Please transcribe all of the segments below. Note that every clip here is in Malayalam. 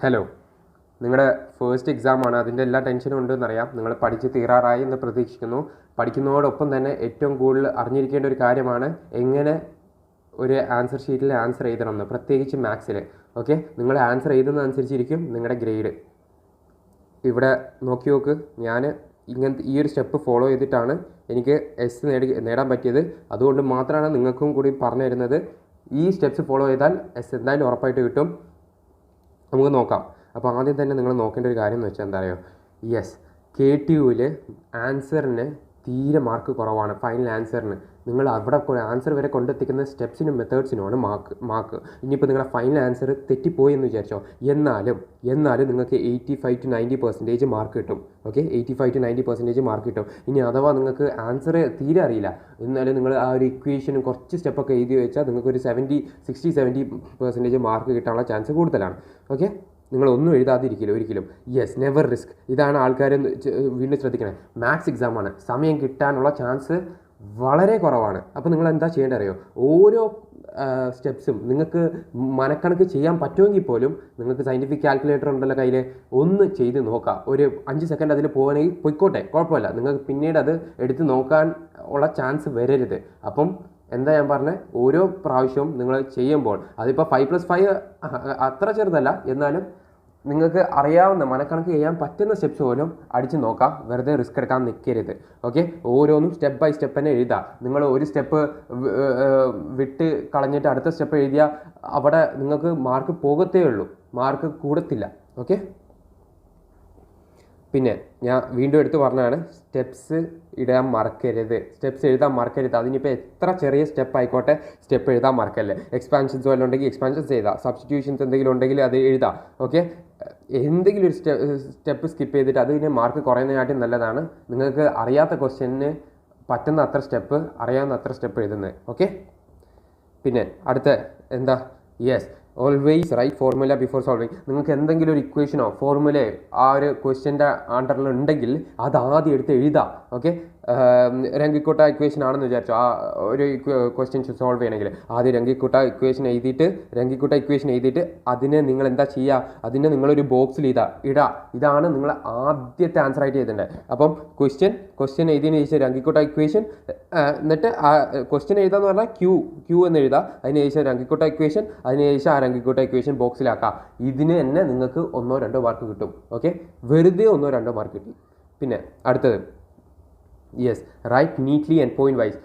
ഹലോ, നിങ്ങളുടെ ഫസ്റ്റ് എക്സാമാണ്. അതിൻ്റെ എല്ലാ ടെൻഷനും ഉണ്ടെന്നറിയാം. നിങ്ങൾ പഠിച്ച് തീരാറായി എന്ന് പ്രതീക്ഷിക്കുന്നു. പഠിക്കുന്നതോടൊപ്പം തന്നെ ഏറ്റവും കൂടുതൽ അറിഞ്ഞിരിക്കേണ്ട ഒരു കാര്യമാണ് എങ്ങനെ ഒരു ആൻസർ ഷീറ്റിൽ ആൻസർ എഴുതണമെന്ന്, പ്രത്യേകിച്ച് മാത്സിൽ. ഓക്കെ, നിങ്ങൾ ആൻസർ എഴുതുന്നതനുസരിച്ചിരിക്കും നിങ്ങളുടെ ഗ്രേഡ്. ഇവിടെ നോക്കി നോക്ക്, ഞാൻ ഇങ്ങനത്തെ ഈ ഒരു സ്റ്റെപ്പ് ഫോളോ ചെയ്തിട്ടാണ് എനിക്ക് എസ് നേടാൻ പറ്റിയത്. അതുകൊണ്ട് മാത്രമാണ് നിങ്ങൾക്കും കൂടി പറഞ്ഞു തരുന്നത്. ഈ സ്റ്റെപ്സ് ഫോളോ ചെയ്താൽ എസ് എന്തായാലും ഉറപ്പായിട്ട് കിട്ടും. നമുക്ക് നോക്കാം. അപ്പോൾ ആദ്യം തന്നെ നിങ്ങൾ നോക്കേണ്ട ഒരു കാര്യം എന്ന് വെച്ചാൽ എന്താ പറയുക, യെസ്, KTUവിൽ ആൻസറിന് തീരെ മാർക്ക് കുറവാണ്. ഫൈനൽ ആൻസറിന് നിങ്ങൾ അവിടെ ആൻസർ വരെ കൊണ്ടെത്തിക്കുന്ന സ്റ്റെപ്സിനും മെത്തേഡ്സിനുമാണ് മാർക്ക്. ഇനിയിപ്പോൾ നിങ്ങളുടെ ഫൈനൽ ആൻസർ തെറ്റിപ്പോയി എന്ന് വിചാരിച്ചോ, എന്നാലും നിങ്ങൾക്ക് 85 to 90% മാർക്ക് കിട്ടും. ഓക്കെ, 85 to 90% മാർക്ക് കിട്ടും. ഇനി അഥവാ നിങ്ങൾക്ക് ആൻസർ തീരെ അറിയില്ല, എന്നാലും നിങ്ങൾ ആ ഒരു ഇക്വേഷനും കുറച്ച് സ്റ്റെപ്പൊക്കെ എഴുതി വെച്ചാൽ നിങ്ങൾക്കൊരു 60-70% മാർക്ക് കിട്ടാനുള്ള ചാൻസ് കൂടുതലാണ്. ഓക്കെ, നിങ്ങളൊന്നും എഴുതാതിരിക്കില്ല ഒരിക്കലും. Yes, never risk. ഇതാണ് ആൾക്കാർ വീണ്ടും ശ്രദ്ധിക്കണേ. മാത്സ് എക്സാമാണ്, സമയം കിട്ടാനുള്ള ചാൻസ് വളരെ കുറവാണ്. അപ്പോൾ നിങ്ങൾ എന്താ ചെയ്യേണ്ടത് അറിയോ, ഓരോ സ്റ്റെപ്സും നിങ്ങൾക്ക് മനക്കണക്ക് ചെയ്യാൻ പറ്റുമെങ്കിൽ പോലും നിങ്ങൾക്ക് സയൻറ്റിഫിക് കാൽക്കുലേറ്റർ ഉണ്ടല്ലോ കയ്യിൽ, ഒന്ന് ചെയ്ത് നോക്കാം. ഒരു 5 സെക്കൻഡ് അതിൽ പോകണമെങ്കിൽ പൊയ്ക്കോട്ടെ, കുഴപ്പമില്ല. നിങ്ങൾക്ക് പിന്നീട് അത് എടുത്ത് നോക്കാൻ ഉള്ള ചാൻസ് വരരുത്. അപ്പം എന്താ ഞാൻ പറഞ്ഞത്, ഓരോ പ്രാവശ്യവും നിങ്ങൾ ചെയ്യുമ്പോൾ അതിപ്പോൾ 5+5 അത്ര ചെറുതല്ല, എന്നാലും നിങ്ങൾക്ക് അറിയാവുന്ന മനക്കണക്ക് ചെയ്യാൻ പറ്റുന്ന സ്റ്റെപ്സ് പോലും അടിച്ച് നോക്കാം. വെറുതെ റിസ്ക് എടുക്കാൻ നിൽക്കരുത്. ഓക്കെ, ഓരോന്നും സ്റ്റെപ്പ് ബൈ സ്റ്റെപ്പ് തന്നെ എഴുതാം. നിങ്ങൾ ഒരു സ്റ്റെപ്പ് വിട്ട് കളഞ്ഞിട്ട് അടുത്ത സ്റ്റെപ്പ് എഴുതിയാൽ അവിടെ നിങ്ങൾക്ക് മാർക്ക് പോകത്തേ ഉള്ളൂ, മാർക്ക് കൂടത്തില്ല. ഓക്കെ, പിന്നെ ഞാൻ വീണ്ടും എടുത്ത് പറഞ്ഞതാണ്, സ്റ്റെപ്സ് എഴുതാൻ മറക്കരുത്. അതിനിപ്പോൾ എത്ര ചെറിയ സ്റ്റെപ്പ് ആയിക്കോട്ടെ, സ്റ്റെപ്പ് എഴുതാൻ മറക്കല്ലേ. എക്സ്പാൻഷൻസ് വല്ലതും ഉണ്ടെങ്കിൽ എക്സ്പാൻഷൻസ് എഴുതാം, സബ്സ്റ്റിറ്റ്യൂഷൻസ് എന്തെങ്കിലും ഉണ്ടെങ്കിൽ അത് എഴുതാം. ഓക്കെ, എന്തെങ്കിലും ഒരു സ്റ്റെപ്പ് സ്കിപ്പ് ചെയ്തിട്ട് അതിന് മാർക്ക് കുറയുന്നതിനായിട്ടും നല്ലതാണ് നിങ്ങൾക്ക് അറിയാത്ത ക്വസ്റ്റ്യന് പറ്റുന്ന അത്ര സ്റ്റെപ്പ്, അറിയാവുന്ന അത്ര സ്റ്റെപ്പ് എഴുതുന്നത്. ഓക്കെ, പിന്നെ അടുത്ത എന്താ, yes, always write formula before solving. നിങ്ങൾക്ക് എന്തെങ്കിലും ഒരു ഇക്വേഷനോ ഫോർമുലയോ ആ ഒരു ക്വസ്റ്റ്യൻ്റെ ആൻസറിൽ ഉണ്ടെങ്കിൽ അത് ആദ്യം എടുത്ത് എഴുതാം. ഓക്കെ, രംഗിക്കോട്ട ഇക്വേഷൻ ആണെന്ന് വിചാരിച്ചോ, ആ ഒരു ക്വസ്റ്റ്യൻ സോൾവ് ചെയ്യണമെങ്കിൽ ആദ്യം രംഗിക്കോട്ട ഇക്വേഷൻ എഴുതിയിട്ട് അതിനെ നിങ്ങൾ എന്താ ചെയ്യുക, അതിനെ നിങ്ങളൊരു ബോക്സിൽ ഇടുക. ഇതാണ് നിങ്ങൾ ആദ്യത്തെ ആൻസർ ആയിട്ട് എഴുതേണ്ടത്. അപ്പം ക്വസ്റ്റ്യൻ എഴുതിയതിന് ശേഷം രംഗിക്കോട്ട ഇക്വേഷൻ, എന്നിട്ട് ആ ക്വസ്റ്റ്യൻ എഴുതാന്ന് പറഞ്ഞാൽ ക്യൂ എന്ന് എഴുതുക. അതിന് ശേഷം രംഗിക്കോട്ട ഇക്വേഷൻ, അതിന് ശേഷം ആ രംഗിക്കോട്ട ഇക്വേഷൻ ബോക്സിലാക്കാം. ഇതിന് തന്നെ നിങ്ങൾക്ക് 1-2 മാർക്ക് കിട്ടും. ഓക്കെ, വെറുതെ 1-2 മാർക്ക് കിട്ടും. പിന്നെ അടുത്തത്, yes, write neatly and point wise.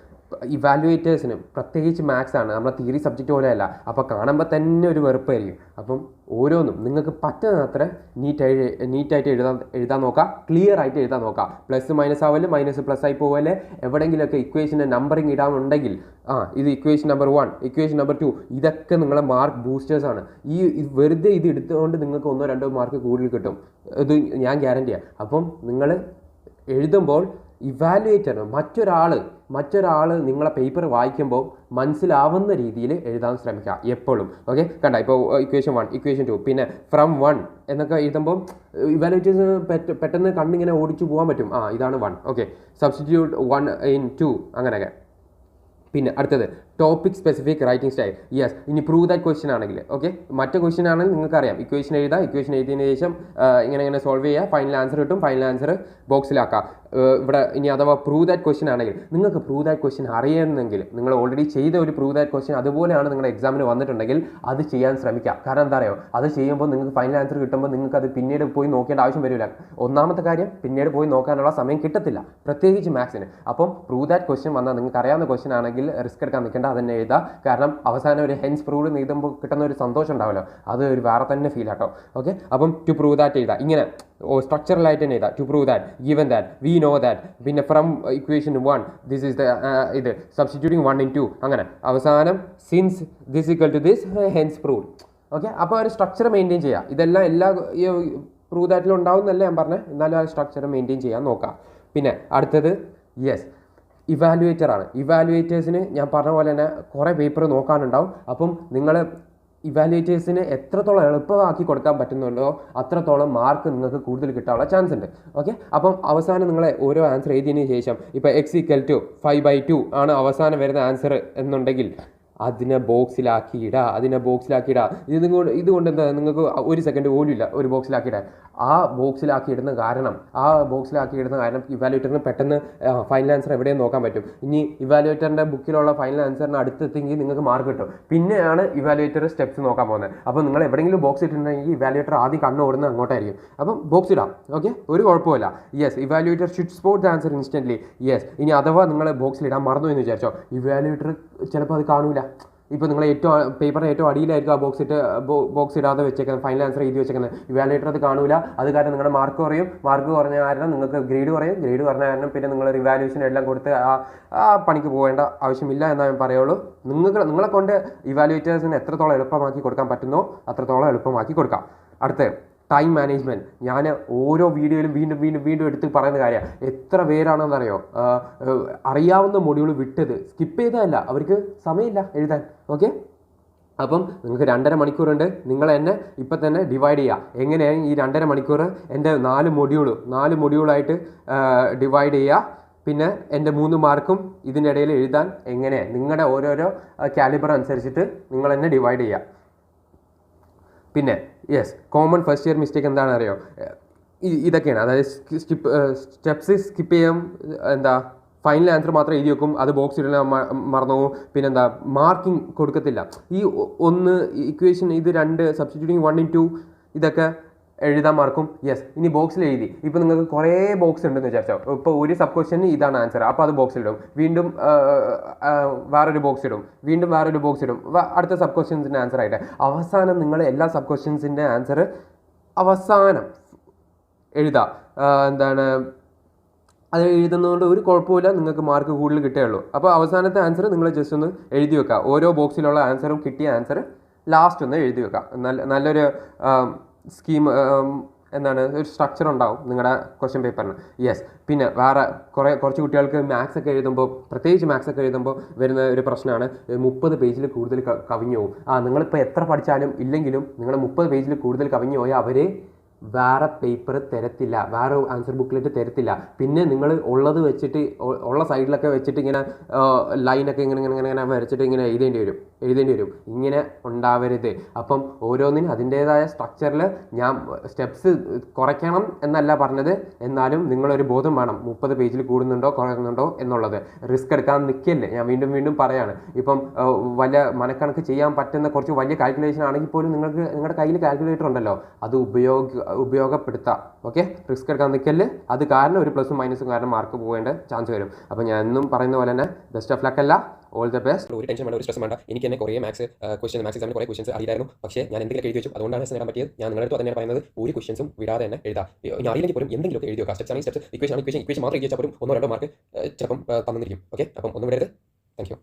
ഇവാലുവേറ്റേഴ്സിന് പ്രത്യേകിച്ച് മാത്സ് ആണ്, നമ്മളെ തിയറി സബ്ജക്റ്റ് പോലെയല്ല. അപ്പോൾ കാണുമ്പോൾ തന്നെ ഒരു വെറുപ്പായിരിക്കും. അപ്പം ഓരോന്നും നിങ്ങൾക്ക് പറ്റുന്നത്ര നീറ്റായിട്ട് എഴുതാൻ നോക്കുക, ക്ലിയർ ആയിട്ട് എഴുതാൻ നോക്കുക. പ്ലസ് മൈനസ് ആവല്ലേ, മൈനസ് പ്ലസ് ആയി പോവല്ലേ, എവിടെയെങ്കിലുമൊക്കെ ഇക്വേഷൻ്റെ നമ്പറിങ് ഇടാനുണ്ടെങ്കിൽ ഇത് ഇക്വേഷൻ നമ്പർ 1, ഇക്വേഷൻ നമ്പർ 2, ഇതൊക്കെ നിങ്ങളെ മാർക്ക് ബൂസ്റ്റേഴ്സാണ്. വെറുതെ ഇത് എടുത്തുകൊണ്ട് നിങ്ങൾക്ക് 1-2 മാർക്ക് കൂടുതൽ കിട്ടും, ഇത് ഞാൻ ഗ്യാരണ്ടിയാണ്. അപ്പം നിങ്ങൾ എഴുതുമ്പോൾ ഇവാലുവേറ്റർ മറ്റൊരാൾ നിങ്ങളെ പേപ്പർ വായിക്കുമ്പോൾ മനസ്സിലാവുന്ന രീതിയിൽ എഴുതാൻ ശ്രമിക്കുക എപ്പോഴും. ഓക്കെ, കണ്ട, ഇപ്പോൾ ഇക്വേഷൻ 1, ഇക്വേഷൻ 2, പിന്നെ ഫ്രം 1 എന്നൊക്കെ എഴുതുമ്പോൾ ഇവാലുവേറ്റേഴ്സ് പെട്ടെന്ന് കണ്ണിങ്ങനെ ഓടിച്ചു പോകാൻ പറ്റും. ഇതാണ് 1. ഓക്കെ, സബ്സ്റ്റിറ്റ്യൂട്ട് 1 in 2, അങ്ങനെയൊക്കെ. പിന്നെ അടുത്തത്, topic specific writing style. Yes, ഇനി പ്രൂവ് ദാറ്റ് ക്വസ്റ്റ്യൻ ആണെങ്കിൽ, ഓക്കെ, മറ്റേ ക്വസ്റ്റ്യൻ ആണെങ്കിൽ നിങ്ങൾക്ക് അറിയാം, ഇക്വേഷൻ എഴുതിയതിന് ശേഷം ഇങ്ങനെ സോൾവ് ചെയ്യുക, ഫൈനൽ ആൻസർ കിട്ടും, ഫൈനൽ ആൻസർ ബോക്സിലാക്കുക. ഇവിടെ ഇനി അഥവാ പ്രൂവ് ദാറ്റ് ക്വസ്റ്റ്യൻ ആണെങ്കിൽ, നിങ്ങൾക്ക് പ്രൂവ് ദാറ്റ് ക്വസ്റ്റ്യൻ അറിയണമെങ്കിൽ നിങ്ങൾ ഓൾറെഡി ചെയ്ത ഒരു പ്രൂവ് ദാറ്റ് ക്വസ്റ്റ്യൻ അതുപോലെയാണ് നിങ്ങളുടെ എക്സാമിന് വന്നിട്ടുണ്ടെങ്കിൽ അത് ചെയ്യാൻ ശ്രമിക്കുക. കാരണം എന്താ പറയുക, അത് ചെയ്യുമ്പോൾ നിങ്ങൾക്ക് ഫൈനൽ ആൻസർ കിട്ടുമ്പോൾ നിങ്ങൾക്ക് അത് പിന്നീട് പോയി നോക്കേണ്ട ആവശ്യം വരില്ല. ഒന്നാമത്തെ കാര്യം, പിന്നീട് പോയി നോക്കാനുള്ള സമയം കിട്ടത്തില്ല, പ്രത്യേകിച്ച് മാത്സിന്. അപ്പം പ്രൂവ് ദാറ്റ് ക്വസ്റ്റ്യൻ വന്നാൽ നിങ്ങൾക്ക് അറിയാവുന്ന ക്വസ്റ്റ്യൻ ആണെങ്കിൽ റിസ്ക് എടുക്കാൻ നിൽക്കേണ്ട, അതന്നെ എഴുതുക. കാരണം അവസാനം ഒരു ഹെൻസ് പ്രൂവ് എഴുതുമ്പോൾ കിട്ടുന്ന ഒരു സന്തോഷം ഉണ്ടാവുമല്ലോ, അത് ഒരു വേറെ തന്നെ ഫീൽ ആട്ടോ. ഓക്കെ, അപ്പം ടു പ്രൂവ് ദാറ്റ് എഴുതാം, ഇങ്ങനെ സ്ട്രക്ചറലായിട്ട് തന്നെ എഴുതാം. To prove that, given that, we know that, പിന്നെ ഫ്രം ഇക്വേഷൻ 1 ദിസ് ഈസ് ഇത് സബ്സ്റ്റിറ്റ്യൂട്ടിങ് 1 in 2, അങ്ങനെ അവസാനം since this equal to this hence proved. Okay, അപ്പോൾ ഒരു സ്ട്രക്ചർ മെയിൻറ്റെയിൻ ചെയ്യുക. ഇതെല്ലാം എല്ലാ പ്രൂവ് ദാറ്റിലും ഉണ്ടാവും എന്നല്ല ഞാൻ പറഞ്ഞത്, എന്നാലും ആ സ്ട്രക്ചർ മെയിൻറ്റെയിൻ ചെയ്യാൻ നോക്കാം. പിന്നെ അടുത്തത്, യെസ്, ഇവാലുവേറ്റേഴ്സിന് ഞാൻ പറഞ്ഞ പോലെ തന്നെ കുറേ പേപ്പർ നോക്കാനുണ്ടാവും. അപ്പം നിങ്ങൾ ഇവാലുവേറ്റേഴ്സിന് എത്രത്തോളം എളുപ്പമാക്കി കൊടുക്കാൻ പറ്റുന്നുണ്ടോ അത്രത്തോളം മാർക്ക് നിങ്ങൾക്ക് കൂടുതൽ കിട്ടാനുള്ള ചാൻസ് ഉണ്ട്. ഓക്കെ, അപ്പം അവസാനം നിങ്ങൾ ഓരോ ആൻസർ എഴുതിയതിന് ശേഷം ഇപ്പോൾ x = 5/2 ആണ് അവസാനം വരുന്ന ആൻസർ എന്നുണ്ടെങ്കിൽ അതിനെ ബോക്സിലാക്കി ഇടുക. ഇതുകൊണ്ട് എന്താ, നിങ്ങൾക്ക് ഒരു സെക്കൻഡ് പോലും ഇല്ല ഒരു ബോക്സിലാക്കിയിടാൻ. ആ ബോക്സിലാക്കി ഇടുന്ന കാരണം ഇവാലുവേറ്ററിന് പെട്ടെന്ന് ഫൈനൽ ആൻസർ എവിടെയും നോക്കാൻ പറ്റും. ഇനി ഇവാലുവേറ്ററിൻ്റെ ബുക്കിലുള്ള ഫൈനൽ ആൻസറിന് അടുത്തെത്തിയെങ്കിൽ നിങ്ങൾക്ക് മാർക്ക് കിട്ടും. പിന്നെയാണ് ഇവാലുവേറ്റർ സ്റ്റെപ്സ് നോക്കാൻ പോകുന്നത്. അപ്പോൾ നിങ്ങൾ എവിടെയെങ്കിലും ബോക്സ് ഇട്ടിട്ടുണ്ടെങ്കിൽ ഇവാലുവേറ്റർ ആദ്യം കണ്ണ് ഓടുന്നത് അങ്ങോട്ടായിരിക്കും. അപ്പം ബോക്സ് ഇടാം, ഓക്കെ, ഒരു കുഴപ്പമില്ല. Yes, evaluator should spot the answer instantly. Yes, ഇനി അഥവാ നിങ്ങൾ ബോക്സിൽ ഇടാൻ മറന്നു എന്ന് വിചാരിച്ചോ, ഇവാലുവേറ്റർ ചിലപ്പോൾ അത് കാണൂല. ഇപ്പോൾ നിങ്ങൾ പേപ്പറിന് ഏറ്റവും അടിയിലായിരിക്കും ആ ബോക്സ് ഇടാതെ വെച്ചേക്കുന്നത്, ഫൈനൽ ആൻസർ എഴുതി വെച്ചേക്കുന്നത്. ഇവാലുവേറ്റർ അത് കാണൂല. അത് കാരണം നിങ്ങളുടെ മാർക്ക് കുറഞ്ഞ കാരണം നിങ്ങൾക്ക് ഗ്രേഡ് കുറഞ്ഞ കാരണം പിന്നെ നിങ്ങൾ റിവാലുവേഷൻ എല്ലാം കൊടുത്ത് ആ പണിക്ക് പോകേണ്ട ആവശ്യമില്ല എന്നാണ് ഞാൻ പറയുള്ളൂ. നിങ്ങളെ കൊണ്ട് ഇവാലുവേറ്റേഴ്സിന് എത്രത്തോളം എളുപ്പമാക്കി കൊടുക്കാൻ പറ്റുന്നോ അത്രത്തോളം എളുപ്പമാക്കി കൊടുക്കാം. അടുത്ത് ടൈം മാനേജ്മെൻറ്റ്. ഞാൻ ഓരോ വീഡിയോയിലും വീണ്ടും എടുത്ത് പറയുന്ന കാര്യമാണ്. എത്ര പേരാണെന്നറിയോ അറിയാവുന്ന മൊഡ്യൂൾ വിട്ടത്, സ്കിപ്പ് ചെയ്തതല്ല, അവർക്ക് സമയമില്ല എഴുതാൻ. ഓക്കെ, അപ്പം നിങ്ങൾക്ക് 2.5 മണിക്കൂറുണ്ട്. നിങ്ങൾ എന്നെ ഇപ്പം തന്നെ ഡിവൈഡ് ചെയ്യുക. എങ്ങനെയാണ് ഈ 2.5 മണിക്കൂർ എൻ്റെ 4 മൊഡ്യൂളായിട്ട് ഡിവൈഡ് ചെയ്യുക. പിന്നെ എൻ്റെ 3 മാർക്കും ഇതിനിടയിൽ എഴുതാൻ എങ്ങനെ നിങ്ങളുടെ ഓരോരോ കാലിബർ അനുസരിച്ചിട്ട് നിങ്ങൾ എന്നെ ഡിവൈഡ് ചെയ്യുക. പിന്നെ yes, common first year mistake എന്താണെന്ന് അറിയോ, ഇതൊക്കെയാണ്. അതായത് സ്റ്റെപ്സ് സ്കിപ്പ് ചെയ്യാം, ഫൈനൽ ആൻസർ മാത്രം എഴുതി വെക്കും, അത് ബോക്സ് ഇടാൻ മറന്നു പോകും. പിന്നെന്താ, മാർക്കിംഗ് കൊടുക്കത്തില്ല. ഈ 1 ഇക്വേഷൻ, ഇത് 2 സബ്സ്റ്റിറ്റ്യൂട്ടിങ് 1 2 ഇതൊക്കെ എഴുതാൻ മറക്കും. യെസ്, ഇനി ബോക്സിൽ എഴുതി. ഇപ്പോൾ നിങ്ങൾക്ക് കുറേ ബോക്സ് ഉണ്ടെന്ന് വിചാരിച്ചോ, ഇപ്പോൾ ഒരു സബ് ക്വസ്റ്റ്യന് ഇതാണ് ആൻസർ, അപ്പോൾ അത് ബോക്സിലിടും, വീണ്ടും വേറൊരു ബോക്സ് ഇടും, അടുത്ത സബ് ക്വസ്റ്റ്യൻസിൻ്റെ ആൻസർ ആയിട്ട്. അവസാനം നിങ്ങൾ എല്ലാ സബ് ക്വസ്റ്റ്യൻസിൻ്റെ ആൻസർ അവസാനം എഴുതാം. അത് എഴുതുന്നതുകൊണ്ട് ഒരു കുഴപ്പമില്ല, നിങ്ങൾക്ക് മാർക്ക് കൂടുതൽ കിട്ടുകയുള്ളൂ. അപ്പോൾ അവസാനത്തെ ആൻസർ നിങ്ങൾ ജസ്റ്റ് ഒന്ന് എഴുതി വെക്കുക. ഓരോ ബോക്സിലുള്ള ആൻസറും കിട്ടിയ ആൻസർ ലാസ്റ്റ് ഒന്ന് എഴുതി വെക്കുക. നല്ലൊരു ഒരു സ്ട്രക്ചർ ഉണ്ടാവും നിങ്ങളുടെ ക്വസ്റ്റ്യൻ പേപ്പറിന്. യെസ്, പിന്നെ കുറച്ച് കുട്ടികൾക്ക് മാത്സ് ഒക്കെ എഴുതുമ്പോൾ, പ്രത്യേകിച്ച് മാത്സ് ഒക്കെ എഴുതുമ്പോൾ വരുന്ന ഒരു പ്രശ്നമാണ് 30 പേജിൽ കൂടുതൽ കവിഞ്ഞു പോകും. നിങ്ങളിപ്പോൾ എത്ര പഠിച്ചാലും ഇല്ലെങ്കിലും നിങ്ങൾ 30 പേജിൽ കൂടുതൽ കവിഞ്ഞു പോയാൽ അവർ വേറെ പേപ്പർ തരത്തില്ല, വേറെ ആൻസർ ബുക്ക്ലെറ്റ് തരത്തില്ല. പിന്നെ നിങ്ങൾ ഉള്ളത് വെച്ചിട്ട്, ഉള്ള സൈഡിലൊക്കെ വെച്ചിട്ട് ഇങ്ങനെ ലൈനൊക്കെ ഇങ്ങനെ വരച്ചിട്ട് ഇങ്ങനെ എഴുതേണ്ടി വരും. ഇങ്ങനെ ഉണ്ടാവരുത്. അപ്പം ഓരോന്നിനും അതിൻ്റേതായ സ്ട്രക്ചറിൽ ഞാൻ സ്റ്റെപ്സ് കുറയ്ക്കണം എന്നല്ല പറഞ്ഞത്, എന്നാലും നിങ്ങളൊരു ബോധം വേണം 30 പേജിൽ കൂടുന്നുണ്ടോ കുറയുന്നുണ്ടോ എന്നുള്ളത്. റിസ്ക് എടുക്കാൻ നിൽക്കല്ലേ, ഞാൻ വീണ്ടും പറയാണ്. ഇപ്പം വലിയ മനക്കണക്ക് ചെയ്യാൻ പറ്റുന്ന കുറച്ച് വലിയ കാൽക്കുലേഷൻ ആണെങ്കിൽ പോലും നിങ്ങളുടെ കയ്യിൽ കാൽക്കുലേറ്റർ ഉണ്ടല്ലോ, അത് ഉപയോഗപ്പെടുത്താം. ഓക്കെ, റിസ്ക് എടുക്കാൻ നിൽക്കല്ലേ. അത് കാരണം ഒരു പ്ലസും മൈനസും കാരണം മാർക്ക് പോകേണ്ട ചാൻസ് വരും. അപ്പോൾ ഞാൻ എന്നും പറയുന്ന പോലെ തന്നെ ബെസ്റ്റ് ഓഫ് ലക്ക് അല്ല, ഓൾ ദ ബെസ്റ്റ്. ഒരു ടെൻഷൻ വേണ്ട, ഒരു സ്ട്രെസ് വേണ്ട. എനിക്ക് തന്നെ കുറേ മാത്സ് എക്സാമിന് കുറേ ക്വസ്റ്റൻസ് അറിയായിരുന്നു, പക്ഷേ ഞാൻ എന്തെങ്കിലും എഴുതി വെച്ചു, അതുകൊണ്ടാണ് നേടാൻ പറ്റിയത്. ഞാൻ നിങ്ങളുടെ അടുത്ത് തന്നെയാണ് പറയുന്നത്, ഒരു ക്വസ്റ്റൻസും വിടാതെ തന്നെ എഴുതാം. ഞാൻ അറിയില്ലെങ്കിൽ പോലും എന്തെങ്കിലും എഴുതി വെക്കാം. സ്റ്റെപ്സ് ആണെങ്കിൽ സ്റ്റെപ്സ്, ഇക്വേഷൻ മാത്രം എഴുതി വെച്ചാൽ പോലും 1-2 മാർക്ക് ചിലപ്പം തന്നിരിക്കും. ഓക്കെ, അപ്പം ഒന്നും വിടരുത്. Thank you.